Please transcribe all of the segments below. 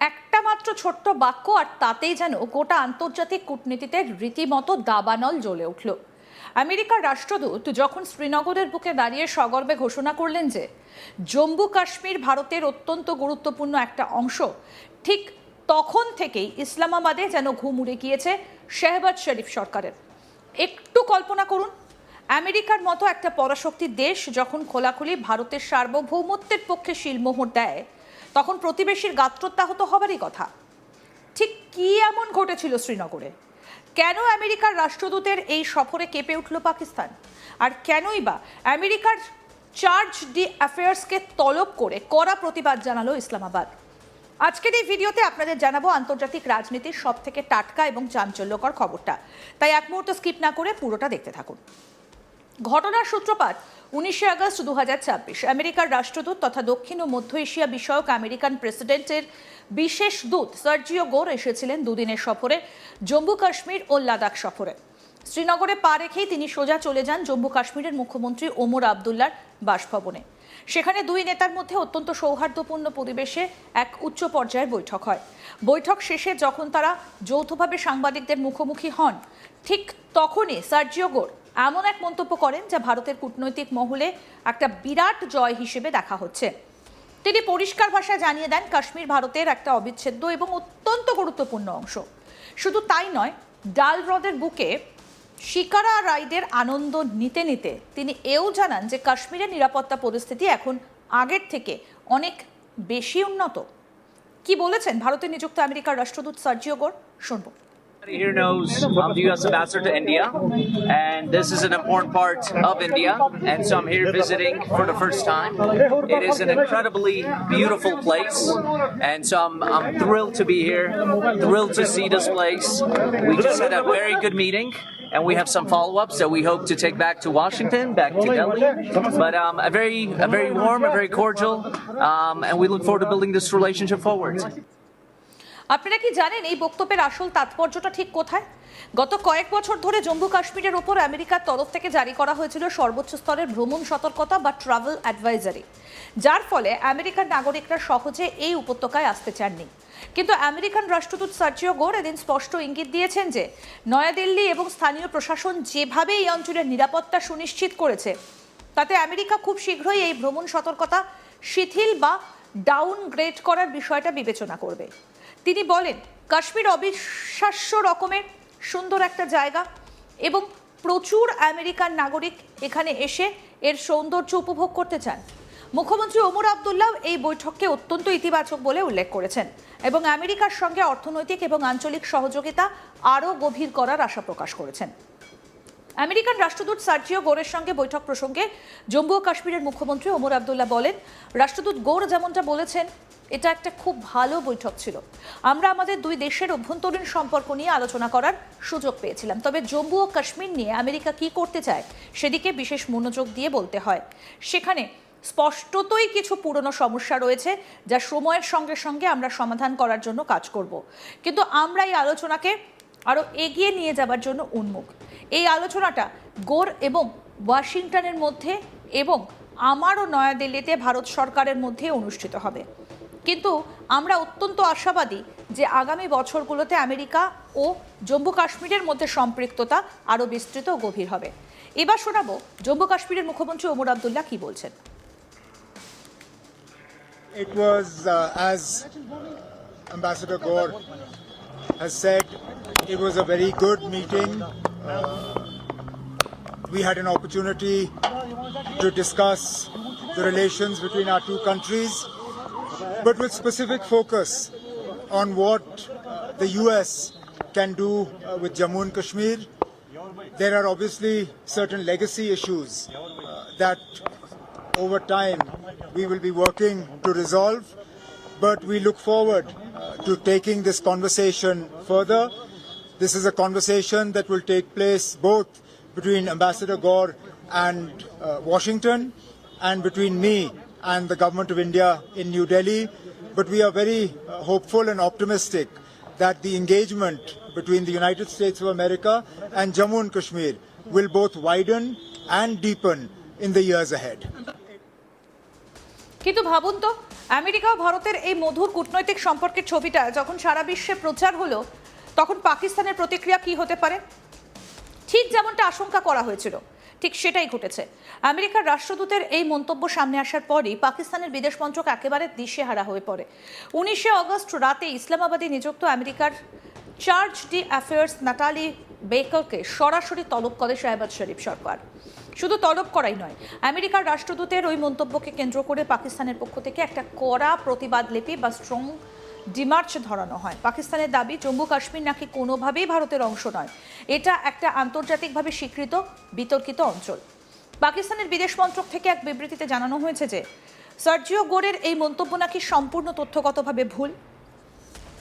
একটা মাত্র ছোট্ট বাক্য আর তাতেই যেন গোটা আন্তর্জাতিক কূটনীতিতে রীতিমতো দাবানল জ্বলে উঠল। আমেরিকার রাষ্ট্রদূত যখন শ্রীনগরের বুকে দাঁড়িয়ে সগর্বে ঘোষণা করলেন যে জম্মু কাশ্মীর ভারতের অত্যন্ত গুরুত্বপূর্ণ একটা অংশ, ঠিক তখন থেকেই ইসলামাবাদে যেন ঘুম উড়ে গিয়েছে শেহবাজ শরীফ সরকারের। একটু কল্পনা করুন, আমেরিকার মতো একটা পরাশক্তির দেশ যখন খোলাখুলি ভারতের সার্বভৌমত্বের পক্ষে শিলমোহর দেয়, তখন প্রতিবেশীর গাত্রোত্থাহত হবারই কথা। ঠিক কি এমন ঘটেছিল শ্রীনগরে? কেন আমেরিকার রাষ্ট্রদূতের এই সফরে কেঁপে উঠল পাকিস্তান? আর কেনই বা আমেরিকার চার্জ ডি অ্যাফেয়ার্সকে তলব করে কড়া প্রতিবাদ জানালো ইসলামাবাদ? আজকের এই ভিডিওতে আপনাদের জানাবো আন্তর্জাতিক রাজনীতির সব থেকে টাটকা এবং চাঞ্চল্যকর খবরটা, তাই এক মুহূর্ত স্কিপ না করে পুরোটা দেখতে থাকুন। ঘটনার সূত্রপাত 19 আগস্ট 2026। আমেরিকার রাষ্ট্রদূত তথা দক্ষিণ ও মধ্য এশিয়া বিষয়ক আমেরিকান প্রেসিডেন্টের বিশেষ দূত সার্জিও গোর এসেছিলেন দুদিনের সফরে, জম্মু কাশ্মীর ও লাদাখ সফরে। শ্রীনগরে পা রেখেই তিনি সোজা চলে যান জম্মু কাশ্মীরের মুখ্যমন্ত্রী ওমর আবদুল্লার বাসভবনে। সেখানে দুই নেতার মধ্যে অত্যন্ত সৌহার্দ্যপূর্ণ পরিবেশে এক উচ্চ পর্যায়ের বৈঠক হয়। বৈঠক শেষে যখন তারা যৌথভাবে সাংবাদিকদের মুখোমুখি হন, ঠিক তখনই সার্জিও গোর এমন এক মন্তব্য করেন যা ভারতের কূটনৈতিক মহলে একটা বিরাট জয় হিসেবে দেখা হচ্ছে। তিনি পরিষ্কার ভাষায় জানিয়ে দেন, কাশ্মীর ভারতের একটা অবিচ্ছেদ্য এবং অত্যন্ত গুরুত্বপূর্ণ অংশ। শুধু তাই নয়, ডাল হ্রদের বুকে শিকারা রাইডের আনন্দ নিতে নিতে তিনি এও জানান যে কাশ্মীরের নিরাপত্তা পরিস্থিতি এখন আগের থেকে অনেক বেশি উন্নত। কি বলেছেন ভারতে নিযুক্ত আমেরিকার রাষ্ট্রদূত সার্জিও গোর, শুনবো। Here knows I'm the U.S. ambassador to India, and this is an important part of India, and so I'm here visiting for the first time. It is an incredibly beautiful place, and so I'm thrilled to be here, thrilled to see this place. We just had a very good meeting, and we have some follow-ups that we hope to take back to Washington, back to Delhi. But a very warm, a very cordial, and we look forward to building this relationship forward. আপনারা কি জানেন এই বক্তব্যের আসল তাৎপর্যটা ঠিক কোথায়? গত কয়েক বছর ধরে জম্মু কাশ্মীরের ওপর আমেরিকার তরফ থেকে জারি করা হয়েছিল সর্বোচ্চ স্তরের ভ্রমণ সতর্কতা বা ট্রাভেল অ্যাডভাইজারি, যার ফলে আমেরিকার নাগরিকরা সহজে এই উপত্যকায় আসতে চাননি। কিন্তু আমেরিকান রাষ্ট্রদূত সার্জিও গোর এদিন স্পষ্ট ইঙ্গিত দিয়েছেন যে নয়াদিল্লি এবং স্থানীয় প্রশাসন যেভাবে এই অঞ্চলের নিরাপত্তা সুনিশ্চিত করেছে, তাতে আমেরিকা খুব শীঘ্রই এই ভ্রমণ সতর্কতা শিথিল বা ডাউনগ্রেড করার বিষয়টা বিবেচনা করবে। তিনি বলেন, কাশ্মীর অবিশ্বাস্য রকমের সুন্দর একটা জায়গা এবং প্রচুর আমেরিকান নাগরিক এখানে এসে এর সৌন্দর্য উপভোগ করতে চান। মুখ্যমন্ত্রী ওমর আবদুল্লাহ এই বৈঠককে অত্যন্ত ইতিবাচক বলে উল্লেখ করেছেন এবং আমেরিকার সঙ্গে অর্থনৈতিক এবং আঞ্চলিক সহযোগিতা আরও গভীর করার আশা প্রকাশ করেছেন। আমেরিকান রাষ্ট্রদূত সার্জিও গোরের সঙ্গে বৈঠক প্রসঙ্গে জম্মু ও কাশ্মীরের মুখ্যমন্ত্রী ওমর আবদুল্লাহ বলেন, রাষ্ট্রদূত গোর যেমনটা বলেছেন, এটা একটা খুব ভালো বৈঠক ছিল। আমরা আমাদের দুই দেশের অভ্যন্তরীণ সম্পর্ক নিয়ে আলোচনা করার সুযোগ পেয়েছিলাম, তবে জম্মু ও কাশ্মীর নিয়ে আমেরিকা কি করতে চায় সেদিকে বিশেষ মনোযোগ দিয়ে বলতে হয়। সেখানে স্পষ্টতই কিছু পুরনো সমস্যা রয়েছে যা সময়ের সঙ্গে সঙ্গে আমরা সমাধান করার জন্য কাজ করব, কিন্তু আমরা এই আলোচনাকে আরও এগিয়ে নিয়ে যাবার জন্য উন্মুখ। এই আলোচনাটা গোর এবং ওয়াশিংটনের মধ্যে এবং আমারও নয়াদিল্লিতে ভারত সরকারের মধ্যে অনুষ্ঠিত হবে, কিন্তু আমরা অত্যন্ত আশাবাদী যে আগামী বছরগুলোতে আমেরিকা ও জম্মু কাশ্মীরের মধ্যে সম্পৃক্ততা আরও বিস্তৃত ও গভীর হবে। এবার শোনাবো জম্মু কাশ্মীরের মুখ্যমন্ত্রী ওমর আবদুল্লাহ কি বলছেন। It was, as Ambassador Gore has said, it was a very good meeting. We had an opportunity to discuss the relations between our two countries, but with specific focus on what the US can do with Jammu and Kashmir. There are obviously certain legacy issues that over time we will be working to resolve, but we look forward to taking this conversation further. This is a conversation that will take place both between Ambassador Gore and Washington, and between me and the Government of India in New Delhi. But we are very hopeful and optimistic that the engagement between the United States of America and Jammu and Kashmir will both widen and deepen in the years ahead. কিন্তু ভাবুন তো, America ও ভারতের এই মধুর কূটনৈতিক সম্পর্কের ছবিটা যখন সারা বিশ্বে প্রচার হলো, তখন পাকিস্তানের প্রতিক্রিয়া কি হতে পারে? ঠিক যেমনটা আশঙ্কা করা হয়েছিল, ঠিক সেটাই ঘটেছে। আমেরিকার রাষ্ট্রদূতের এই মন্তব্য সামনে আসার পরই পাকিস্তানের বিদেশ মন্ত্রক একেবারে দিশেহারা হয়ে পড়ে। 19শে অগস্ট রাতে ইসলামাবাদে নিযুক্ত আমেরিকার চার্জ ডি অ্যাফেয়ার্স নাটালি বেকারকে সরাসরি তলব করে শাহবাজ শরীফ সরকার। শুধু তলব করাই নয়, আমেরিকার রাষ্ট্রদূতের ওই মন্তব্যকে কেন্দ্র করে পাকিস্তানের পক্ষ থেকে একটা কড়া প্রতিবাদ লিপি বা স্ট্রং ডিমার্চ ধরানো হয়। পাকিস্তানের দাবি জম্মু কাশ্মীর নাকি কোনোভাবেই ভারতের অংশ নয়, এটা একটা আন্তর্জাতিকভাবে স্বীকৃত বিতর্কিত অঞ্চল। পাকিস্তানের বিদেশ মন্ত্রক থেকে এক বিবৃতিতে জানানো হয়েছে যে সার্জিও গোরের এই মন্তব্য নাকি সম্পূর্ণ তথ্যগতভাবে ভুল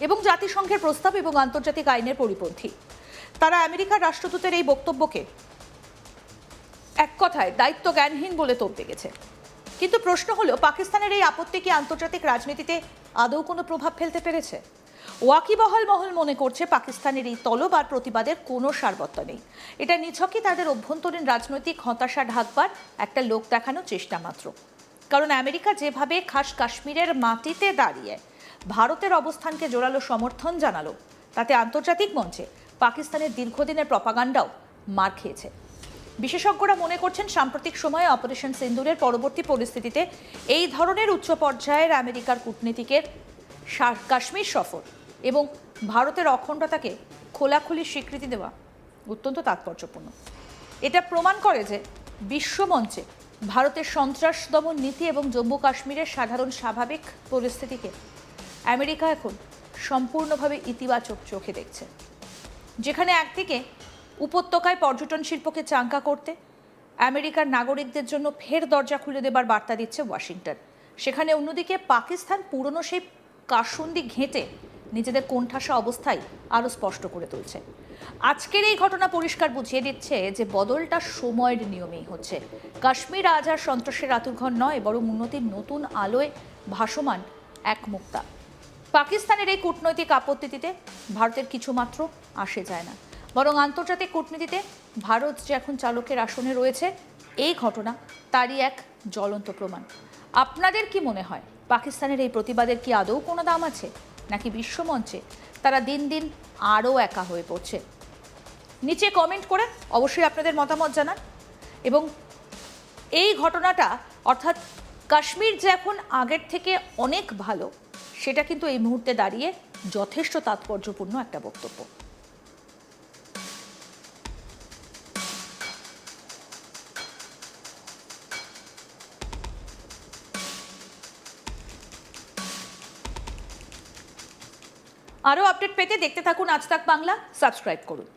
এবং জাতিসংঘের প্রস্তাব এবং আন্তর্জাতিক আইনের পরিপন্থী। তারা আমেরিকার রাষ্ট্রদূতের এই বক্তব্যকে এক কথায় দায়িত্ব জ্ঞানহীন বলে তোপ দেখেছে। কিন্তু প্রশ্ন হলো, পাকিস্তানের এই আপত্তি কি আন্তর্জাতিক রাজনীতিতে আদৌ কোনো প্রভাব ফেলতে পেরেছে? ওয়াকিবহাল মহল মনে করছে পাকিস্তানের এই তলব আর প্রতিবাদের কোনো সারবত্তা নেই। এটা নিছকই তাদের অভ্যন্তরীণ রাজনৈতিক হতাশা ঢাকবার একটা লোক দেখানোর চেষ্টা মাত্র। কারণ আমেরিকা যেভাবে খাস কাশ্মীরের মাটিতে দাঁড়িয়ে ভারতের অবস্থানকে জোরালো সমর্থন জানালো, তাতে আন্তর্জাতিক মঞ্চে পাকিস্তানের দীর্ঘদিনের প্রপাগান্ডাও মার খেয়েছে। বিশেষজ্ঞরা মনে করছেন সাম্প্রতিক সময়ে অপারেশন সিন্দুরের পরবর্তী পরিস্থিতিতে এই ধরনের উচ্চ পর্যায়ের আমেরিকার কূটনীতিকের কাশ্মীর সফর এবং ভারতের অখণ্ডতাকে খোলাখুলি স্বীকৃতি দেওয়া অত্যন্ত তাৎপর্যপূর্ণ। এটা প্রমাণ করে যে বিশ্বমঞ্চে ভারতের সন্ত্রাস দমন নীতি এবং জম্মু কাশ্মীরের সাধারণ স্বাভাবিক পরিস্থিতিকে আমেরিকা এখন সম্পূর্ণভাবে ইতিবাচক চোখে দেখছে। যেখানে একদিকে উপত্যকায় পর্যটন শিল্পকে চাঙ্গা করতে আমেরিকার নাগরিকদের জন্য ফের দরজা খুলে দেবার বার্তা দিচ্ছে ওয়াশিংটন, সেখানে অন্যদিকে পাকিস্তান পুরনো সেই কাসুন্দি ঘেঁটে নিজেদের কোণঠাসা অবস্থায় আরও স্পষ্ট করে তুলছে। আজকের এই ঘটনা পরিষ্কার বুঝিয়ে দিচ্ছে যে বদলটা সময়ের নিয়মেই হচ্ছে। কাশ্মীর আজ আর সন্ত্রাসের আতুরঘর নয়, বরং উন্নতির নতুন আলোয় ভাসমান এক মুক্তা। পাকিস্তানের এই কূটনৈতিক আপত্তিতে ভারতের কিছুমাত্র আসে যায় না, বরং আন্তর্জাতিক কূটনীতিতে ভারত যে এখন চালকের আসনে রয়েছে, এই ঘটনা তারই এক জ্বলন্ত প্রমাণ। আপনাদের কি মনে হয়, পাকিস্তানের এই প্রতিবাদের কি আদৌ কোনো দাম আছে, নাকি বিশ্বমঞ্চে তারা দিন দিন আরও একা হয়ে পড়ছে? নিচে কমেন্ট করে অবশ্যই আপনাদের মতামত জানান। এবং এই ঘটনাটা, অর্থাৎ কাশ্মীর যে এখন আগের থেকে অনেক ভালো, সেটা কিন্তু এই মুহূর্তে দাঁড়িয়ে যথেষ্ট তাৎপর্যপূর্ণ একটা বক্তব্য। আরও আপডেট পেতে দেখতে থাকুন আজ তাক বাংলা, সাবস্ক্রাইব করুন।